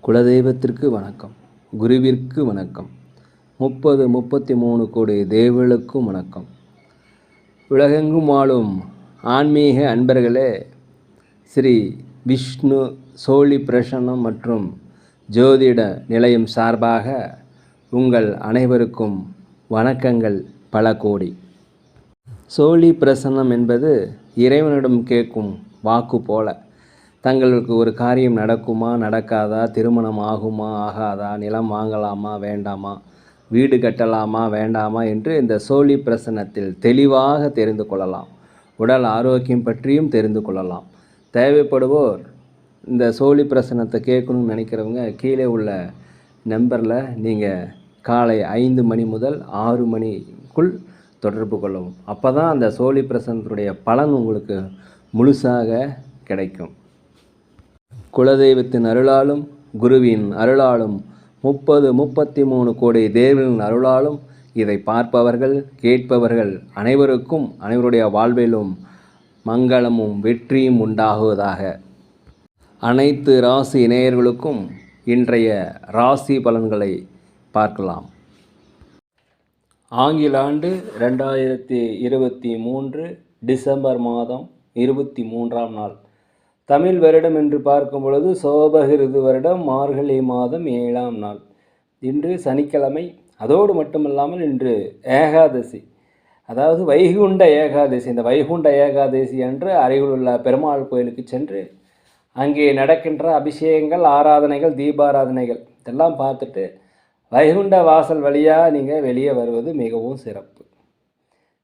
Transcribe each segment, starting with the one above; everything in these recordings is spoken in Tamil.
குலதெய்வத்திற்கு வணக்கம், குருவிற்கு வணக்கம், 33 கோடி தேவர்களுக்கும் வணக்கம். உலகெங்கும் வாழும் ஆன்மீக அன்பர்களே, ஸ்ரீ விஷ்ணு சோழி பிரசன்னம் மற்றும் ஜோதிட நிலையம் சார்பாக உங்கள் அனைவருக்கும் வணக்கங்கள் பல கோடி. சோழி பிரசன்னம் என்பது இறைவனிடம் கேட்கும் வாக்கு போல. தங்களுக்கு ஒரு காரியம் நடக்குமா நடக்காதா, திருமணம் ஆகுமா ஆகாதா, நிலம் வாங்கலாமா வேண்டாமா, வீடு கட்டலாமா வேண்டாமா என்று இந்த சோழி பிரசன்னத்தில் தெளிவாக தெரிந்து கொள்ளலாம். உடல் ஆரோக்கியம் பற்றியும் தெரிந்து கொள்ளலாம். தேவைப்படுவோர் இந்த சோழி பிரசன்னத்தை கேட்கணும்னு நினைக்கிறவங்க கீழே உள்ள நம்பரில் நீங்கள் காலை 5 மணி முதல் 6 மணிக்குள் தொடர்பு கொள்ளவும். அப்போ தான் அந்த சோழி பிரசன்னத்துடைய பலன் உங்களுக்கு முழுசாக கிடைக்கும். குலதெய்வத்தின் அருளாலும் குருவின் அருளாலும் 33 கோடி தேவர்களின் அருளாலும் இதை பார்ப்பவர்கள் கேட்பவர்கள் அனைவருக்கும் அனைவருடைய வாழ்விலும் மங்களமும் வெற்றியும் உண்டாகுவதாக. அனைத்து ராசி நேயர்களுக்கும் இன்றைய ராசி பலன்களை பார்க்கலாம். ஆங்கில ஆண்டு 2023 டிசம்பர் மாதம் 23ஆம் நாள். தமிழ் வருடம் என்று பார்க்கும் பொழுது சோபகிருது வருடம் மார்கழி மாதம் 7ஆம் நாள். இன்று சனிக்கிழமை. அதோடு மட்டுமல்லாமல் இன்று ஏகாதசி, அதாவது வைகுண்ட ஏகாதசி. இந்த வைகுண்ட ஏகாதசி அன்று அருகில் உள்ள பெருமாள் கோயிலுக்கு சென்று அங்கே நடக்கின்ற அபிஷேகங்கள், ஆராதனைகள், தீபாராதனைகள் இதெல்லாம் பார்த்துட்டு வைகுண்ட வாசல் வழியாக நீங்கள் வெளியே வருவது மிகவும் சிறப்பு.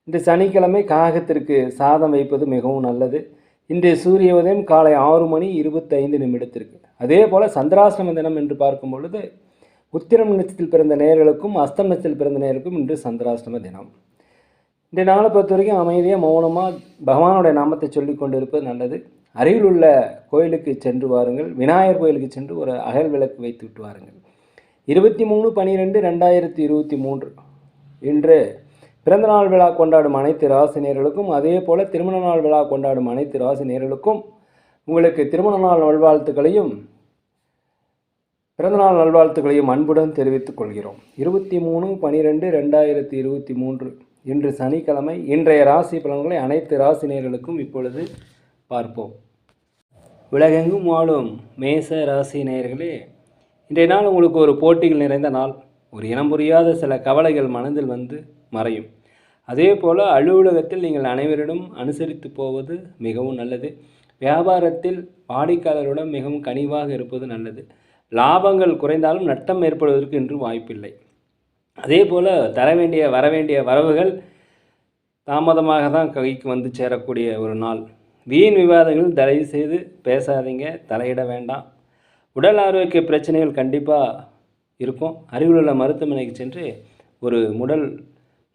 இன்று சனிக்கிழமை காகத்திற்கு சாதம் வைப்பது மிகவும் நல்லது. இன்றைய சூரிய உதயம் காலை 6 மணி 25 நிமிடத்திற்கு. அதே போல் சந்திராஷ்டம தினம் என்று பார்க்கும் பொழுது உத்திரம் நட்சத்திரத்தில் பிறந்த நேயர்களுக்கும் அஸ்தம் நட்சத்திரத்தில் பிறந்த நேயர்களுக்கும் இன்று சந்திராஷ்டம தினம். இன்றைய நாளை பொறுத்த வரைக்கும் அமைதியாக மௌனமாக பகவானுடைய நாமத்தை சொல்லி கொண்டு இருப்பது நல்லது. அருகில் உள்ள கோயிலுக்கு சென்று வாருங்கள். விநாயகர் கோயிலுக்கு சென்று ஒரு அகல் விளக்கு வைத்து விட்டு வாருங்கள். 23/12/2023 இன்று பிறந்தநாள் விழா கொண்டாடும் அனைத்து ராசினியர்களுக்கும், அதே போல் திருமண நாள் விழா கொண்டாடும் அனைத்து ராசினியர்களுக்கும் உங்களுக்கு திருமண நாள் நல்வாழ்த்துக்களையும் பிறந்தநாள் நல்வாழ்த்துக்களையும் அன்புடன் தெரிவித்துக் கொள்கிறோம். 23/12/2023 இன்று சனிக்கிழமை. இன்றைய ராசி பலன்களை அனைத்து ராசினியர்களுக்கும் இப்பொழுது பார்ப்போம். உலகெங்கும் வாழும் மேச ராசி நேயர்களே, இன்றைய நாள் உங்களுக்கு ஒரு போட்டிகள் நிறைந்த நாள். ஒரு இனம் புரியாத சில கவலைகள் மனதில் வந்து மறையும். அதே போல் அலுவலகத்தில் நீங்கள் அனைவரிடம் அனுசரித்து போவது மிகவும் நல்லது. வியாபாரத்தில் வாடிக்கையாளருடன் மிகவும் கனிவாக இருப்பது நல்லது. லாபங்கள் குறைந்தாலும் நட்டம் ஏற்படுவதற்கு இன்று வாய்ப்பில்லை. அதே போல் வரவேண்டிய வரவுகள் தாமதமாக தான் கைக்கு வந்து சேரக்கூடிய ஒரு நாள். வீண் விவாதங்கள் தயவு செய்து பேசாதீங்க, தலையிட வேண்டாம். உடல் ஆரோக்கிய பிரச்சனைகள் கண்டிப்பாக இருக்கும். அருகில் உள்ள மருத்துவமனைக்கு சென்று ஒரு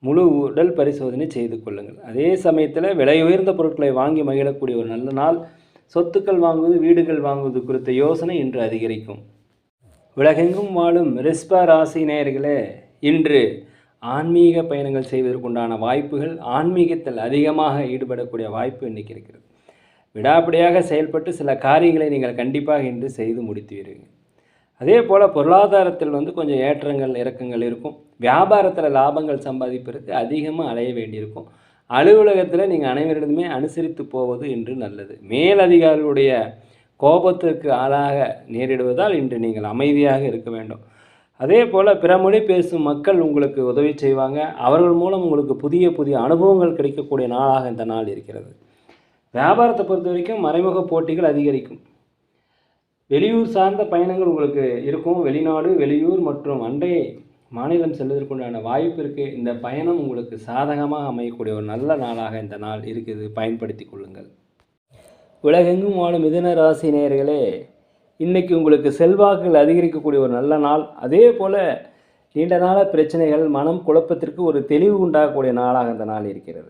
முழு உடல் பரிசோதனை செய்து கொள்ளுங்கள். அதே சமயத்தில் விலை உயர்ந்த பொருட்களை வாங்கி மகிழக்கூடிய ஒரு நல்ல நாள். சொத்துக்கள் வாங்குவது, வீடுகள் வாங்குவது குறித்த யோசனை இன்று அதிகரிக்கும். உலகெங்கும் வாழும் ரிஷப ராசி நேயர்களே, இன்று ஆன்மீக பயணங்கள் செய்வதற்குண்டான வாய்ப்புகள், ஆன்மீகத்தில் அதிகமாக ஈடுபடக்கூடிய வாய்ப்பு இன்றைக்கி இருக்கிறது. விடாப்பிடியாக செயல்பட்டு சில காரியங்களை நீங்கள் கண்டிப்பாக இன்று செய்து முடித்துவீர்கள். அதே போல் பொருளாதாரத்தில் கொஞ்சம் ஏற்றங்கள் இறக்கங்கள் இருக்கும். வியாபாரத்தில் லாபங்கள் சம்பாதிப்பதற்கு அதிகமாக அலைய வேண்டியிருக்கும். அலுவலகத்தில் நீங்கள் அனைவரிடமே அனுசரித்து போவது இன்று நல்லது. மேலதிகாரிகளுடைய கோபத்திற்கு ஆளாக நேரிடுவதால் இன்று நீங்கள் அமைதியாக இருக்க வேண்டும். அதே போல் பிற மொழி பேசும் மக்கள் உங்களுக்கு உதவி செய்வாங்க. அவர்கள் மூலம் உங்களுக்கு புதிய அனுபவங்கள் கிடைக்கக்கூடிய நாளாக இந்த நாள் இருக்கிறது. வியாபாரத்தை பொறுத்த வரைக்கும் மறைமுக போட்டிகள் அதிகரிக்கும். வெளியூர் சார்ந்த பயணங்கள் உங்களுக்கு இருக்கும். வெளிநாடு, வெளியூர் மற்றும் அண்டை மாநிலம் செல்வதற்குண்டான வாய்ப்பு இருக்குது. இந்த பயணம் உங்களுக்கு சாதகமாக அமையக்கூடிய ஒரு நல்ல நாளாக இந்த நாள் இருக்குது. பயன்படுத்தி கொள்ளுங்கள். உலகெங்கும் வாழும் மிதுன ராசி நேயர்களே, இன்றைக்கி உங்களுக்கு செல்வாக்குகள் அதிகரிக்கக்கூடிய ஒரு நல்ல நாள். அதே போல் நீண்ட நாள பிரச்சனைகள், மனம் குழப்பத்திற்கு ஒரு தெளிவு உண்டாகக்கூடிய நாளாக இந்த நாள் இருக்கிறது.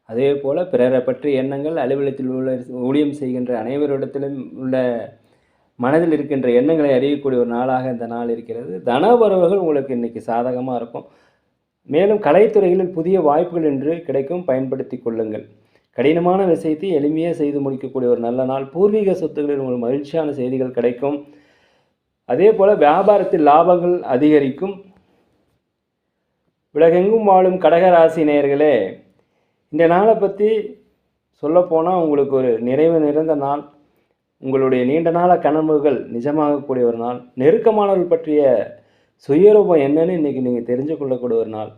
அதே போல் பிறரை பற்றி எண்ணங்கள், அலுவலகத்தில் உள்ள ஊழியம் செய்கின்ற அனைவரிடத்திலும் உள்ள மனதில் இருக்கின்ற எண்ணங்களை அறியக்கூடிய ஒரு நாளாக இந்த நாள் இருக்கிறது. தனவரவுகள் உங்களுக்கு இன்றைக்கி சாதகமாக இருக்கும். மேலும் கலைத்துறைகளில் புதிய வாய்ப்புகள் இன்று கிடைக்கும். பயன்படுத்தி கொள்ளுங்கள். கடினமான விஷயத்தை எளிமையாக செய்து முடிக்கக்கூடிய ஒரு நல்ல நாள். பூர்வீக சொத்துக்களில் உங்களுக்கு மகிழ்ச்சியான செய்திகள் கிடைக்கும். அதே போல் வியாபாரத்தில் லாபங்கள் அதிகரிக்கும். உலகெங்கும் வாழும் கடகராசி நேயர்களே, இந்த நாளை பற்றி சொல்லப்போனால் உங்களுக்கு ஒரு நிறைவு நிறைந்த நாள். உங்களுடைய நீண்ட நாள கனவுகள் நிஜமாகக்கூடிய ஒரு நாள். நெருக்கமானவர்கள் பற்றிய சுயரூபம் என்னன்னு இன்றைக்கி நீங்கள் தெரிஞ்சு கொள்ளக்கூடிய ஒரு நாள்.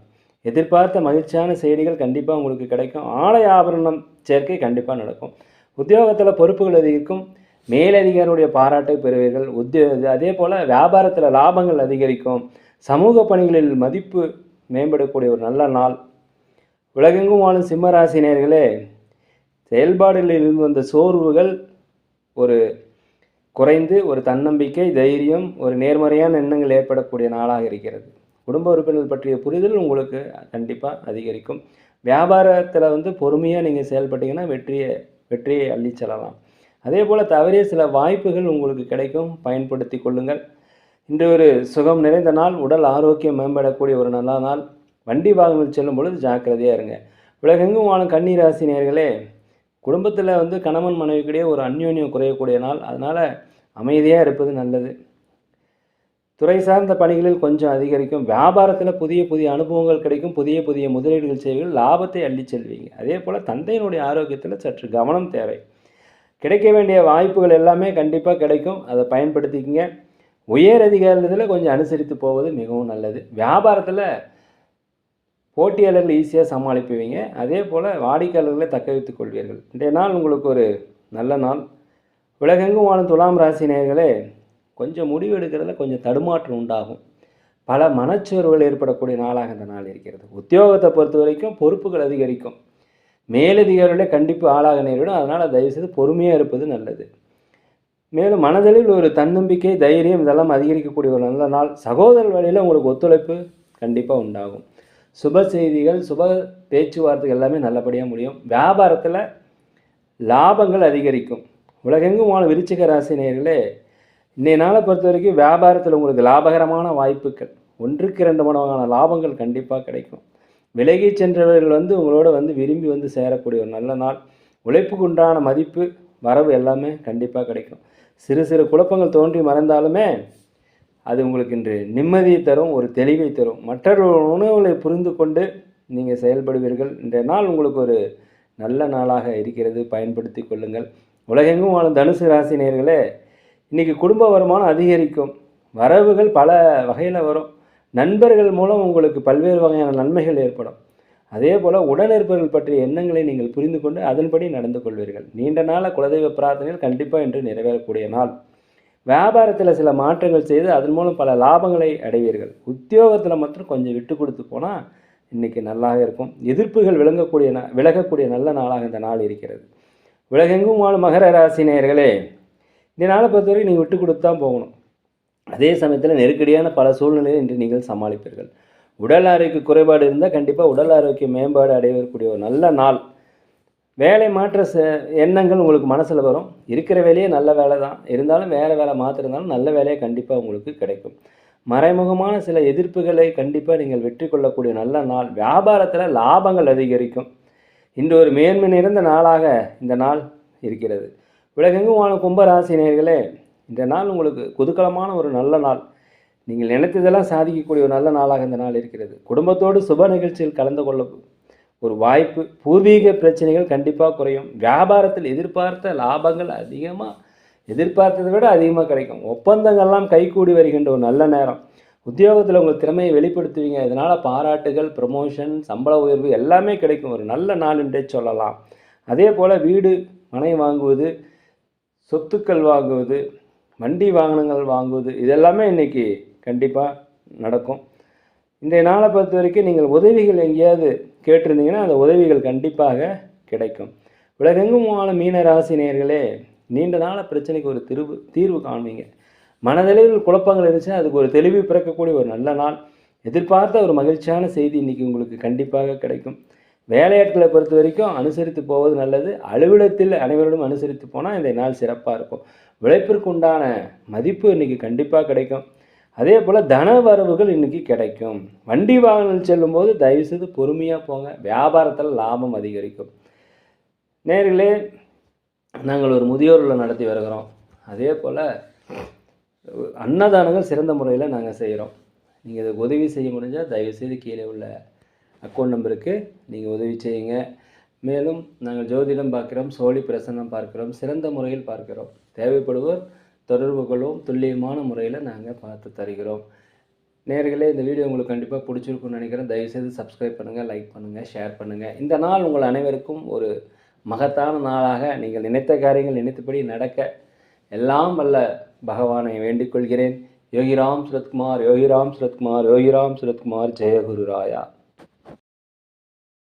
எதிர்பார்த்த மகிழ்ச்சியான செய்திகள் கண்டிப்பாக உங்களுக்கு கிடைக்கும். ஆடை ஆபரணம் சேர்க்கை கண்டிப்பாக நடக்கும். உத்தியோகத்தில் பொறுப்புகள் அதிகரிக்கும். மேலதிகாரியுடைய பாராட்டை பெறுவீர்கள். அதே போல் வியாபாரத்தில் லாபங்கள் அதிகரிக்கும். சமூக பணிகளில் மதிப்பு மேம்படக்கூடிய ஒரு நல்ல நாள். உலகெங்கும் வாழும் சிம்மராசினியர்களே, செயல்பாடுகளில் இருந்து வந்த சோர்வுகள் ஒரு குறைந்து ஒரு தன்னம்பிக்கை, தைரியம், ஒரு நேர்மறையான எண்ணங்கள் ஏற்படக்கூடிய நாளாக இருக்கிறது. குடும்ப உறுப்பினர்கள் பற்றிய புரிதல் உங்களுக்கு கண்டிப்பாக அதிகரிக்கும். வியாபாரத்தில் பொறுமையாக நீங்கள் செயல்பட்டீங்கன்னா வெற்றியை அள்ளி செல்லலாம். அதே போல் தவறிய சில வாய்ப்புகள் உங்களுக்கு கிடைக்கும், பயன்படுத்தி கொள்ளுங்கள். இன்று ஒரு சுகம் நிறைந்த நாள். உடல் ஆரோக்கியம் மேம்படக்கூடிய ஒரு நல்ல நாள். வண்டி வாகனங்கள் செல்லும் பொழுது ஜாக்கிரதையாக இருங்க. உலகெங்கும் வாழும் கன்னி ராசி நேயர்களே, குடும்பத்தில் கணவன் மனைவிக்கிடையே ஒரு அந்யோன்யம் குறையக்கூடிய நாள். அதனால் அமைதியாக இருப்பது நல்லது. துறை சார்ந்த பணிகளில் கொஞ்சம் அதிகரிக்கும். வியாபாரத்தில் புதிய அனுபவங்கள் கிடைக்கும். புதிய முதலீடுகள் செய்வீர்கள். லாபத்தை அள்ளி செல்வீங்க. அதே போல் தந்தையினுடைய ஆரோக்கியத்தில் சற்று கவனம் தேவை. கிடைக்க வேண்டிய வாய்ப்புகள் எல்லாமே கண்டிப்பாக கிடைக்கும். அதை பயன்படுத்திக்கிங்க. உயர் அதிகாரத்தில் கொஞ்சம் அனுசரித்து போவது மிகவும் நல்லது. வியாபாரத்தில் போட்டியாளர்கள் ஈஸியாக சமாளிப்புவீங்க. அதே போல் வாடிக்கையாளர்களை தக்க வைத்துக் கொள்வீர்கள். இன்றைய நாள் உங்களுக்கு ஒரு நல்ல நாள். உலகெங்கும் வாழும் துலாம் ராசி நேயர்களே, கொஞ்சம் முடிவு எடுக்கிறதுல கொஞ்சம் தடுமாற்றம் உண்டாகும். பல மனச்சோர்வுகள் ஏற்படக்கூடிய நாளாக இந்த நாள் இருக்கிறது. உத்தியோகத்தை பொறுத்த வரைக்கும் பொறுப்புகள் அதிகரிக்கும். மேலதிகாரிகளே கண்டிப்பு ஆளாக நேரிடும். அதனால் தயவுசெய்து பொறுமையாக இருப்பது நல்லது. மேலும் மனதளவில் ஒரு தன்னம்பிக்கை, தைரியம் இதெல்லாம் அதிகரிக்கக்கூடிய ஒரு நல்ல நாள். சகோதரர் வழியில் உங்களுக்கு ஒத்துழைப்பு கண்டிப்பாக உண்டாகும். சுப செய்திகள், சுப பேச்சுவார்த்தைகள் எல்லாமே நல்லபடியாக முடியும். வியாபாரத்தில் லாபங்கள் அதிகரிக்கும். உலகெங்கும் வாழும் விருச்சிக ராசி நேயர்களே, இன்றைய நாளை பொறுத்த வரைக்கும் வியாபாரத்தில் உங்களுக்கு லாபகரமான வாய்ப்புகள், 1க்கு 2 மடங்கான லாபங்கள் கண்டிப்பாக கிடைக்கும். விலகி சென்றவர்கள் உங்களோட விரும்பி சேரக்கூடிய ஒரு நல்ல நாள். உழைப்புக்கு உண்டான மதிப்பு, வரவு எல்லாமே கண்டிப்பாக கிடைக்கும். சிறு குழப்பங்கள் தோன்றி மறைந்தாலுமே அது உங்களுக்கு இன்று நிம்மதியை தரும், ஒரு தெளிவை தரும். மற்றவர்கள் உணவுகளை புரிந்து கொண்டு நீங்கள் செயல்படுவீர்கள். இன்றைய நாள் உங்களுக்கு ஒரு நல்ல நாளாக இருக்கிறது, பயன்படுத்தி கொள்ளுங்கள். உலகெங்கும் வாழும் தனுசு ராசி நேயர்களே, இன்றைக்கி குடும்ப வருமானம் அதிகரிக்கும். வரவுகள் பல வகையில் வரும். நண்பர்கள் மூலம் உங்களுக்கு பல்வேறு வகையான நன்மைகள் ஏற்படும். அதே போல் உடனிருப்பவர்கள் பற்றிய எண்ணங்களை நீங்கள் புரிந்து கொண்டு அதன்படி நடந்து கொள்வீர்கள். நீண்ட நாள குலதெய்வ பிரார்த்தனைகள் கண்டிப்பாக இன்று நிறைவேறக்கூடிய நாள். வியாபாரத்தில் சில மாற்றங்கள் செய்து அதன் மூலம் பல லாபங்களை அடைவீர்கள். உத்தியோகத்தில் மட்டும் கொஞ்சம் விட்டு கொடுத்து போனால் இன்றைக்கி நல்லாக இருக்கும். எதிர்ப்புகள் விலகக்கூடிய நல்ல நாளாக இந்த நாள் இருக்கிறது. உலகெங்கும் வாழும் மகர ராசி நேயர்களே, இந்த நாளை பொறுத்தவரை நீங்கள் விட்டு கொடுத்து தான் போகணும். அதே சமயத்தில் நெருக்கடியான பல சூழ்நிலையை இன்று நீங்கள் சமாளிப்பீர்கள். உடல் ஆரோக்கிய குறைபாடு இருந்தால் கண்டிப்பாக உடல் ஆரோக்கிய மேம்பாடு அடையக்கூடிய ஒரு நல்ல நாள். வேலை மாற்ற எண்ணங்கள் உங்களுக்கு மனசில் வரும். இருக்கிற வேலையே நல்ல வேலை தான், இருந்தாலும் வேலை மாற்றிருந்தாலும் நல்ல வேலையை கண்டிப்பாக உங்களுக்கு கிடைக்கும். மறைமுகமான சில எதிர்ப்புகளை கண்டிப்பாக நீங்கள் வெற்றி கொள்ளக்கூடிய நல்ல நாள். வியாபாரத்தில் லாபங்கள் அதிகரிக்கும். இன்று ஒரு மேன்மை நிறைந்த நாளாக இந்த நாள் இருக்கிறது. உலகெங்கும் வாழும் கும்பராசி நேயர்களே, இந்த நாள் உங்களுக்கு குதூகலமான ஒரு நல்ல நாள். நீங்கள் நினைத்ததெல்லாம் சாதிக்கக்கூடிய ஒரு நல்ல நாளாக இந்த நாள் இருக்கிறது. குடும்பத்தோடு சுப நிகழ்ச்சியில் கலந்து கொள்ள ஒரு வாய்ப்பு. பூர்வீக பிரச்சனைகள் கண்டிப்பாக குறையும். வியாபாரத்தில் எதிர்பார்த்த லாபங்கள் எதிர்பார்த்ததை விட அதிகமாக கிடைக்கும். ஒப்பந்தங்கள்லாம் கைகூடி வருகின்ற ஒரு நல்ல நேரம். உத்தியோகத்தில் உங்கள் திறமையை வெளிப்படுத்துவீங்க. இதனால் பாராட்டுகள், ப்ரமோஷன், சம்பள உயர்வு எல்லாமே கிடைக்கும். ஒரு நல்ல நாள் என்றே சொல்லலாம். அதே போல் வீடு மனை வாங்குவது, சொத்துக்கள் வாங்குவது, வண்டி வாகனங்கள் வாங்குவது இதெல்லாமே இன்றைக்கி கண்டிப்பாக நடக்கும். இன்றைய நாளை பொறுத்த வரைக்கும் நீங்கள் உதவிகள் எங்கேயாவது கேட்டிருந்தீங்கன்னா அந்த உதவிகள் கண்டிப்பாக கிடைக்கும். உலகெங்கும் வாழும் மீன ராசி நேயர்களே, நீண்ட நாள பிரச்சனைக்கு ஒரு தீர்வு காண்பீங்க. மனதளவில் குழப்பங்கள் இருந்துச்சுன்னா அதுக்கு ஒரு தெளிவு பிறக்கக்கூடிய ஒரு நல்ல நாள். எதிர்பார்த்த ஒரு மகிழ்ச்சியான செய்தி இன்றைக்கி உங்களுக்கு கண்டிப்பாக கிடைக்கும். வேலையாட்களை பொறுத்த வரைக்கும் அனுசரித்து போவது நல்லது. அலுவலகத்தில் அனைவரோடும் அனுசரித்து போனால் இந்த நாள் சிறப்பாக இருக்கும். உழைப்பிற்கு உண்டான மதிப்பு இன்றைக்கி கண்டிப்பாக கிடைக்கும். அதே போல் தன வரவுகள் இன்றைக்கி கிடைக்கும். வண்டி வாகனங்கள் செல்லும்போது தயவுசெய்து பொறுமையாக போங்க. வியாபாரத்தில் லாபம் அதிகரிக்கும். நேயர்களே, நாங்கள் ஒரு முதியோர்களை நடத்தி வருகிறோம். அதே போல் அன்னதானங்கள் சிறந்த முறையில் நாங்கள் செய்கிறோம். நீங்கள் இதுக்கு உதவி செய்ய முடிஞ்சால் தயவுசெய்து கீழே உள்ள அக்கௌண்ட் நம்பருக்கு நீங்கள் உதவி செய்யுங்க. மேலும் நாங்கள் ஜோதிடம் பார்க்கிறோம், சோழி பிரசன்னம் பார்க்கிறோம், சிறந்த முறையில் பார்க்கிறோம். தேவைப்படுவோர் தொடர்பு கொள்வோம். துல்லியமான முறையில் நாங்கள் பார்த்து தருகிறோம். நேயர்களே, இந்த வீடியோ உங்களுக்கு கண்டிப்பாக பிடிச்சிருக்குன்னு நினைக்கிறேன். தயவுசெய்து சப்ஸ்கிரைப் பண்ணுங்கள், லைக் பண்ணுங்கள், ஷேர் பண்ணுங்கள். இந்த நாள் உங்கள் அனைவருக்கும் ஒரு மகத்தான நாளாக நீங்கள் நினைத்த காரியங்கள் நினைத்தபடி நடக்க எல்லாம் வல்ல பகவானை வேண்டிக் கொள்கிறேன். யோகிராம் சுரத்குமார், யோகிராம் சுரத்குமார், யோகிராம் சுரத்குமார், ஜெய குரு ராயா.